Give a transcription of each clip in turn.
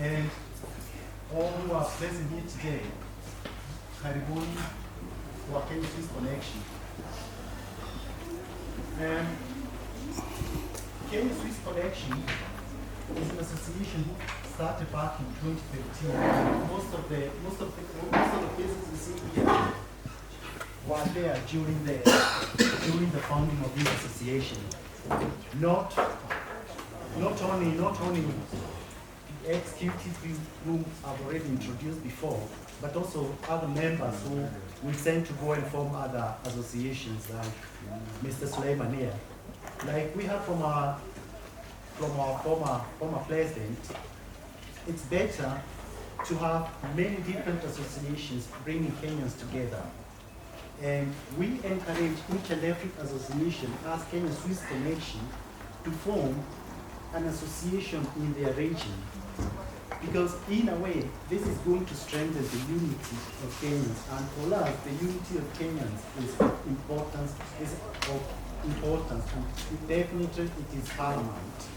And all who are present here today, karibuni Wakanda Swiss Connection. Kenya Swiss Connection is an association who started back in 2013. Most of the cases you see here were there during the founding of this association. Not only the executives whom I've already introduced before, but also other members who we sent to go and form other associations, like Mr. Suleiman here. Like we have from our former president, it's better to have many different associations bringing Kenyans together. And we encourage each and every association as Kenya Swiss Connection to form an association in their region. Because in a way, this is going to strengthen the unity of Kenyans. And for us, the unity of Kenyans is of importance, and definitely it is paramount.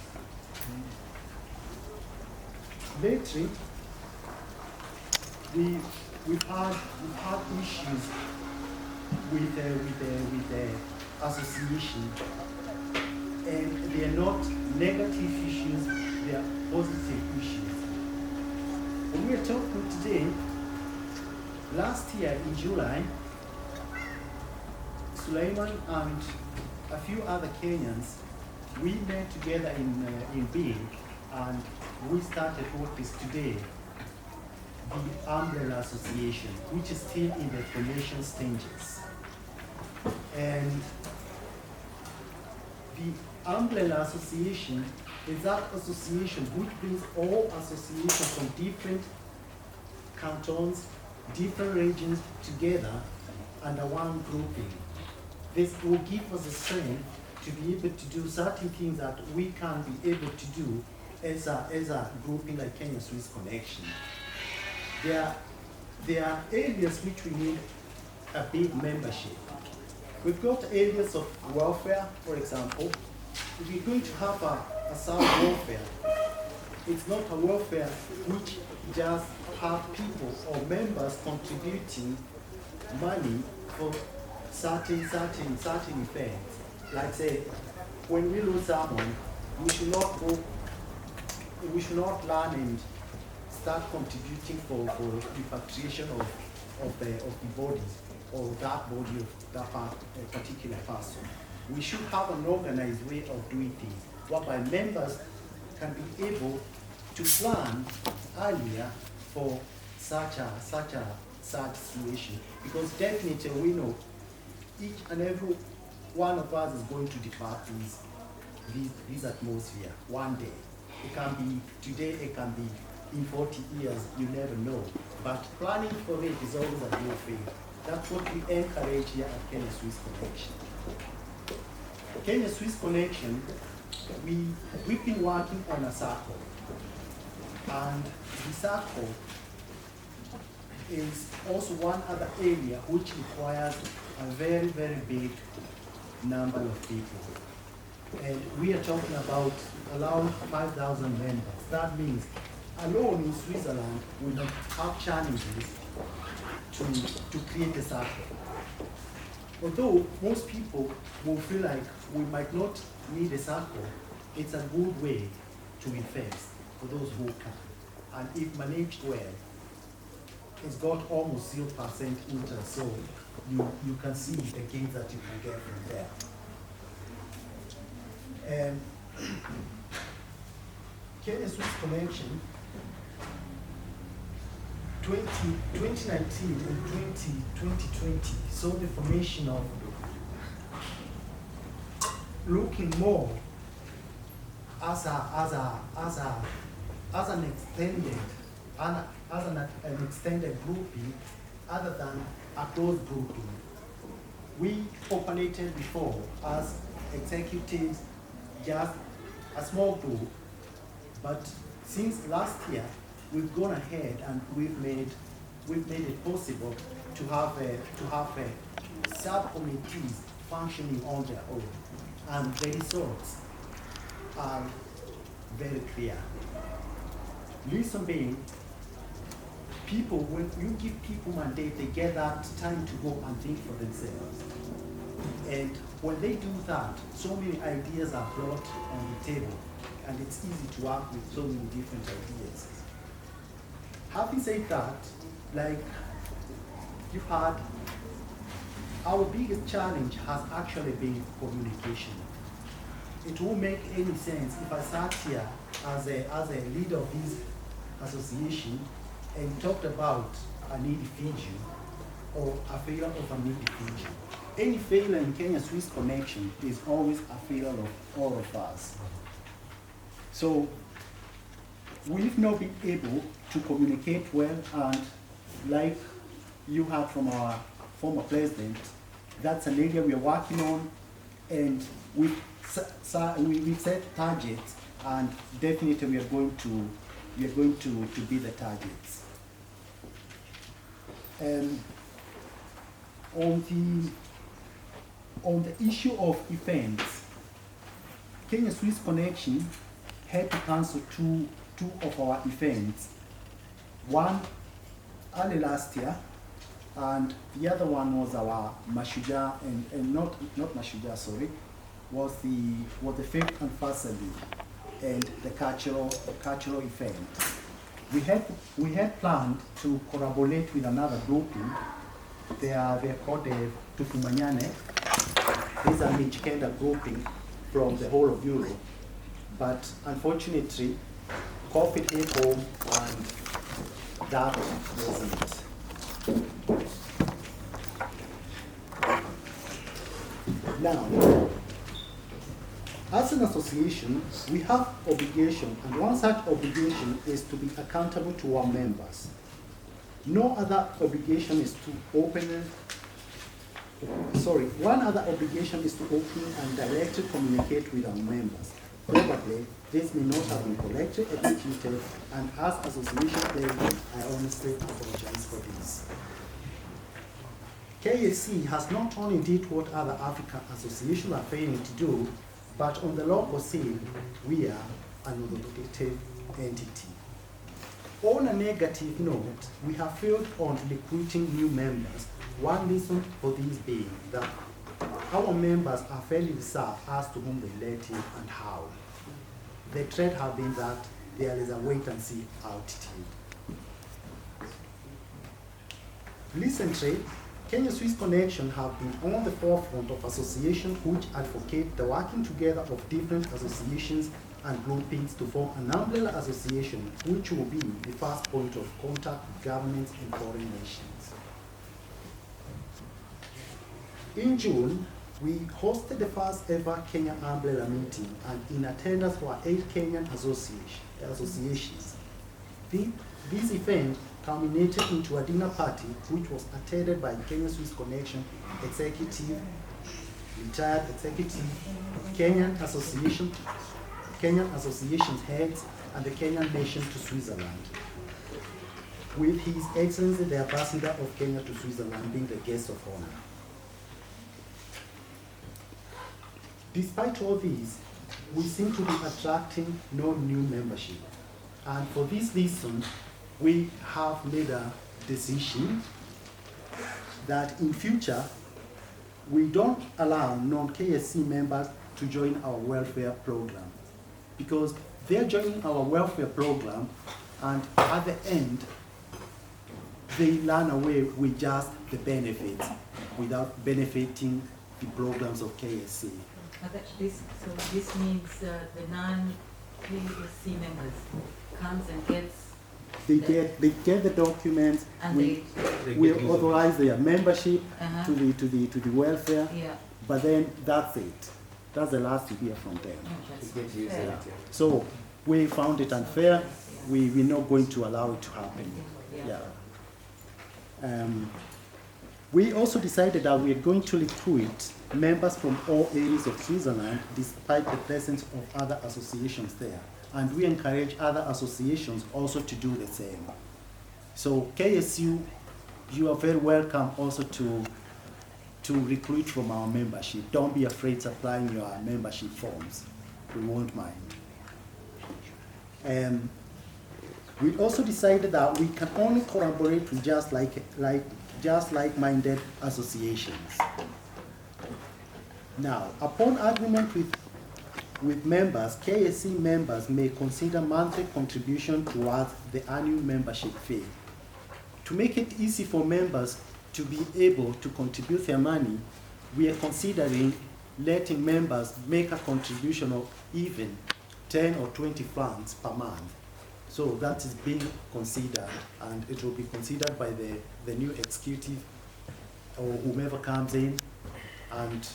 Lately, we've had issues with the association, and they are not negative issues; they are positive issues. When we are talking today, last year in July, Suleiman and a few other Kenyans, we met together in Big, and we started what is today the Umbrella Association, which is still in the formation stages. And the Umbrella Association is that association which brings all associations from different cantons, different regions together under one grouping. This will give us the strength to be able to do certain things that we can't be able to do as a grouping like Kenya Swiss Connection. There are areas which we need a big membership. We've got areas of welfare, for example. If you're going to have a sound welfare, it's not a welfare which just have people or members contributing money for certain events. Like say, when we lose someone, we should not learn and start contributing for repatriation of the body or that body of that particular person. We should have an organized way of doing things, whereby members can be able to plan earlier for such a situation. Because definitely we know each and every one of us is going to depart this atmosphere one day. It can be today, it can be in 40 years, you never know. But planning for it is always a good thing. That's what we encourage here at Kenya Swiss Connection. Kenya Swiss Connection, we've been working on a circle. And the circle is also one other area which requires a very, very big number of people. And we are talking about around 5,000 members. That means alone in Switzerland, we will have challenges to create a circle. Although most people will feel like we might not need a circle, it's a good way to invest for those who can. And if managed well, it's got almost 0% interest, so you can see the gains that you can get from there. And Kenya Swiss Connection 2019 and 2020 saw the formation of looking more as an extended grouping other than a closed grouping. We operated before as executives, just a small group, but since last year we've gone ahead and we've made it possible to have subcommittees functioning on their own, and the results are very clear. Reason being, people, when you give people mandate, they get that time to go and think for themselves. And when they do that, so many ideas are brought on the table, and it's easy to work with so many different ideas. Having said that, like you've had, our biggest challenge has actually been communication. It won't make any sense if I sat here as a leader of this association and talked about a needy Fiji or a failure of a needy Fiji. Any failure in Kenya-Swiss connection is always a failure of all of us. So we've not been able to communicate well, and like you heard from our former president, that's an area we are working on, and we've set targets, and definitely we are going to be the targets. On the issue of events, Kenya-Swiss Connection had to cancel two of our events. One early last year, and the other one was our Mashujaa, and not Mashujaa, sorry, was the fifth anniversary and the cultural event. We had planned to collaborate with another grouping. They're called the Tufumanyane. These are Michikenda grouping from the whole of Europe. But unfortunately, COVID hit home, and that wasn't it. Now, as an association, we have obligation, and one such obligation is to be accountable to our members. One other obligation is to open and directly communicate with our members. Probably, this may not have been correctly executed, and as association president, I honestly apologize for this. KAC has not only did what other African associations are failing to do, but on the local scene, we are an authoritative entity. On a negative note, we have failed on recruiting new members. One reason for this being that our members are fairly reserved as to whom they let in and how. The trend has been that there is a wait-and-see attitude. Recently, Kenya-Swiss Connection have been on the forefront of associations which advocate the working together of different associations and groupings to form an umbrella association which will be the first point of contact with governments and foreign nations. In June, we hosted the first ever Kenya Umbrella meeting, and in attendance were 8 Kenyan associations. This event culminated into a dinner party which was attended by Kenya-Swiss Connection executive, retired executive, Kenyan associations heads, and the Kenyan nation to Switzerland, with His Excellency the Ambassador of Kenya to Switzerland being the guest of honor. Despite all this, we seem to be attracting no new membership. And for this reason, we have made a decision that in future, we don't allow non-KSC members to join our welfare program, because they're joining our welfare program, and at the end, they run away with just the benefits without benefiting the programs of KSC. So this means the non-KSC members comes and gets. They get the documents. And we authorize their membership to the welfare. Yeah. But then that's it. That's the last you hear from them. Yeah. So we found it unfair. We're not going to allow it to happen. Yeah. We also decided that we are going to recruit members from all areas of Switzerland, despite the presence of other associations there. And we encourage other associations also to do the same. So KSU, you are very welcome also to recruit from our membership. Don't be afraid supplying your membership forms. We won't mind. We also decided that we can only collaborate with just like-minded associations. Now, upon agreement with members, KSC members may consider monthly contribution towards the annual membership fee. To make it easy for members to be able to contribute their money, we are considering letting members make a contribution of even 10 or 20 francs per month. So that is being considered, and it will be considered by the new executive or whomever comes in, and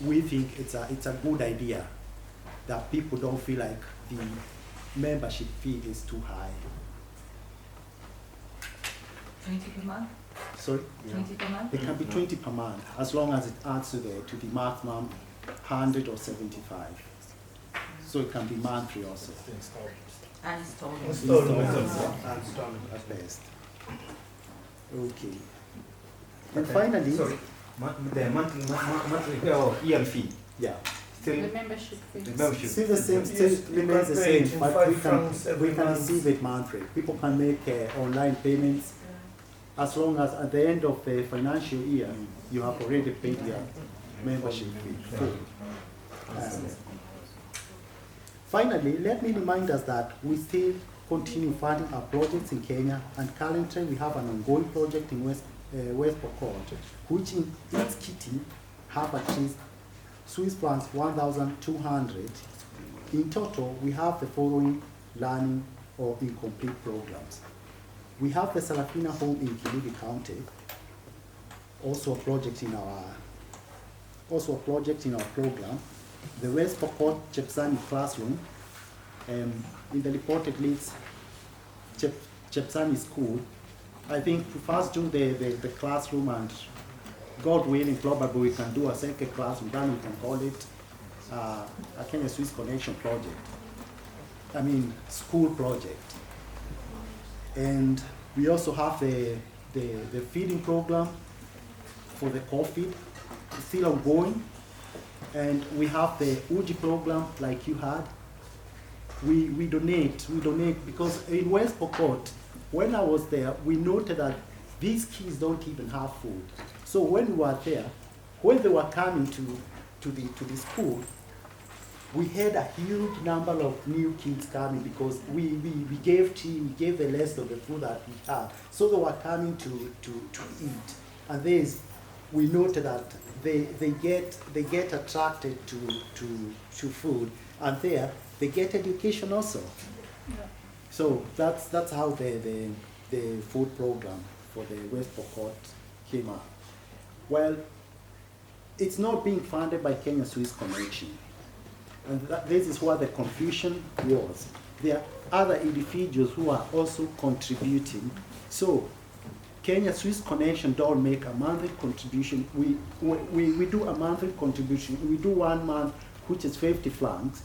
we think it's a good idea that people don't feel like the membership fee is too high. 20 per month? Sorry? 20 per month? It can be 20 per month, as long as it adds to the maximum 100 or 75. So it can be monthly also. And installment. Installment at best. Okay. And finally, Sorry, the monthly yearly fee. yeah, Still, The membership fee. the membership. still the same, Yes, still you remains can the pay it same, in but 5 we francs can every month. receive it monthly. People can make online payments as long as at the end of the financial year you have already paid your membership fee. Full. Finally, let me remind us that we still continue funding our projects in Kenya, and currently we have an ongoing project in West Pokot, which in its kitty have at least Swiss francs 1,200. In total, we have the following learning or incomplete programs. We have the Salafina Home in Kilifi County, also a project in our program. The West Pokot Chepsani classroom, in the reported leads Chepsani school. I think we first do the classroom, and God willing, probably we can do a second classroom, then we can call it a Kenya Swiss Connection project. I mean, school project. And we also have the feeding program for the COVID, still ongoing. And we have the Uji program, like you had. We donate because in West Pokot, when I was there, we noted that these kids don't even have food. So when we were there, when they were coming to the school, we had a huge number of new kids coming because we gave tea, we gave the rest of the food that we had. So they were coming to eat. And we noted that they get attracted to food, and there they get education also. Yeah. So that's how the food program for the West Pokot came up. Well, it's not being funded by Kenya Swiss Connection, and this is where the confusion was. There are other individuals who are also contributing. So Kenya Swiss Connection don't make a monthly contribution. We do a monthly contribution. We do 1 month, which is 50 francs,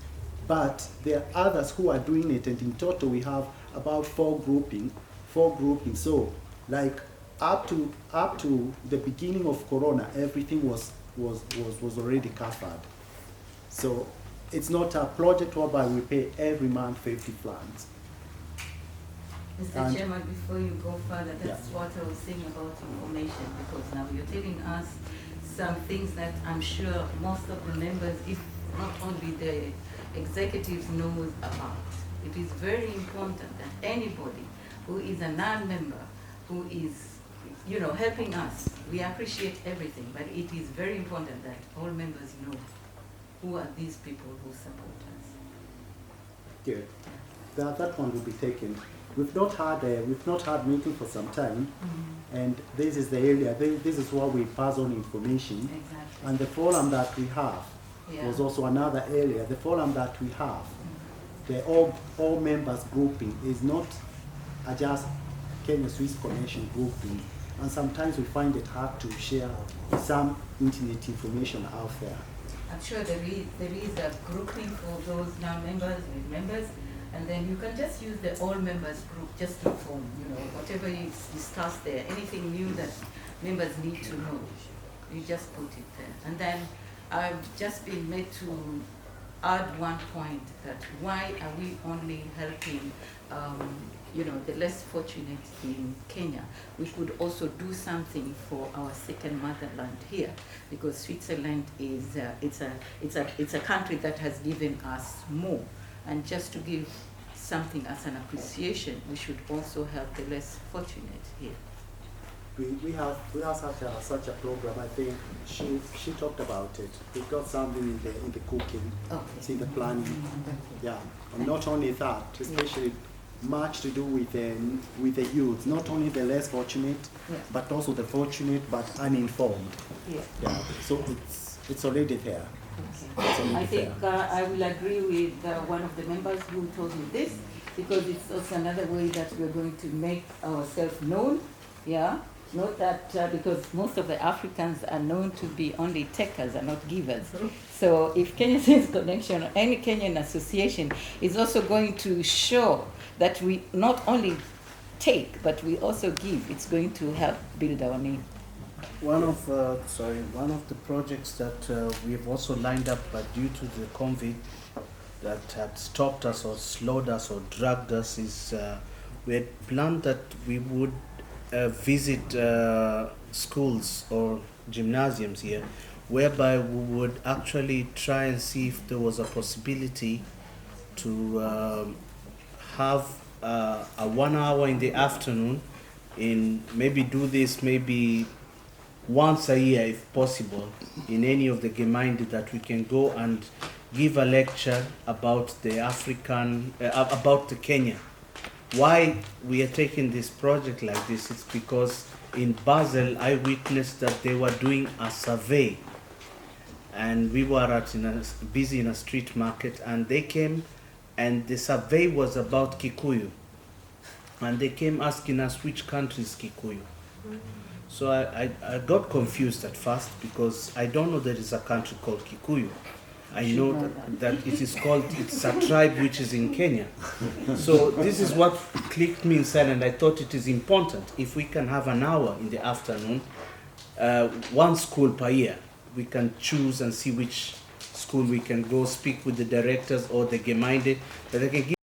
but there are others who are doing it, and in total we have about four groupings. So like up to the beginning of Corona, everything was already covered. So it's not a project whereby we pay every month 50 francs. Mr. Chairman, before you go further, that's what I was saying about information, because now you're telling us some things that I'm sure most of the members, if not only the executives, knows about. It is very important that anybody who is a non-member, who is helping us, we appreciate everything, but it is very important that all members know who are these people who support us. Good. That one will be taken. We've not had meeting for some time, and this is the area. This is where we pass on information. Exactly. And the forum that we have was also another area. The forum that we have, the all members grouping is not just Kenya Swiss Connection grouping, and sometimes we find it hard to share some internet information out there. I'm sure there is a grouping for those non-members with members, and then you can just use the all members group just to inform, whatever is discussed there, anything new that members need to know, you just put it there. And then I've just been made to add one point, that why are we only helping the less fortunate in Kenya, we could also do something for our second motherland here, because Switzerland is it's a country that has given us more, and just to give something as an appreciation, we should also help the less fortunate here. We have such a program. I think she talked about it. We've got something in the cooking, Okay. it's in the planning. Yeah, and not only that, especially much to do with the youth, not only the less fortunate, Yeah. but also the fortunate but uninformed. Yeah. Yeah, so it's already there. Okay. I think I will agree with one of the members who told me this, because it's also another way that we're going to make ourselves known. Yeah. Not that because most of the Africans are known to be only takers and not givers. So if Kenya Sense Connection or any Kenyan association is also going to show that we not only take but we also give, it's going to help build our name. One of the projects that we've also lined up, but due to the COVID that had stopped us or slowed us or dragged us, is we had planned that we would visit schools or gymnasiums here, whereby we would actually try and see if there was a possibility to have a 1 hour in the afternoon, maybe do this maybe once a year if possible, in any of the Gemeinde, that we can go and give a lecture about the about the Kenya. Why we are taking this project like this is because in Basel I witnessed that they were doing a survey, and we were busy in a street market, and they came and the survey was about Kikuyu, and they came asking us which country is Kikuyu. So I got confused at first, because I don't know there is a country called Kikuyu. I know that it is called, it's a tribe which is in Kenya. So this is what clicked me inside, and I thought it is important if we can have an hour in the afternoon, one school per year. We can choose and see which school we can go speak with the directors or the Gemeinde, that they can give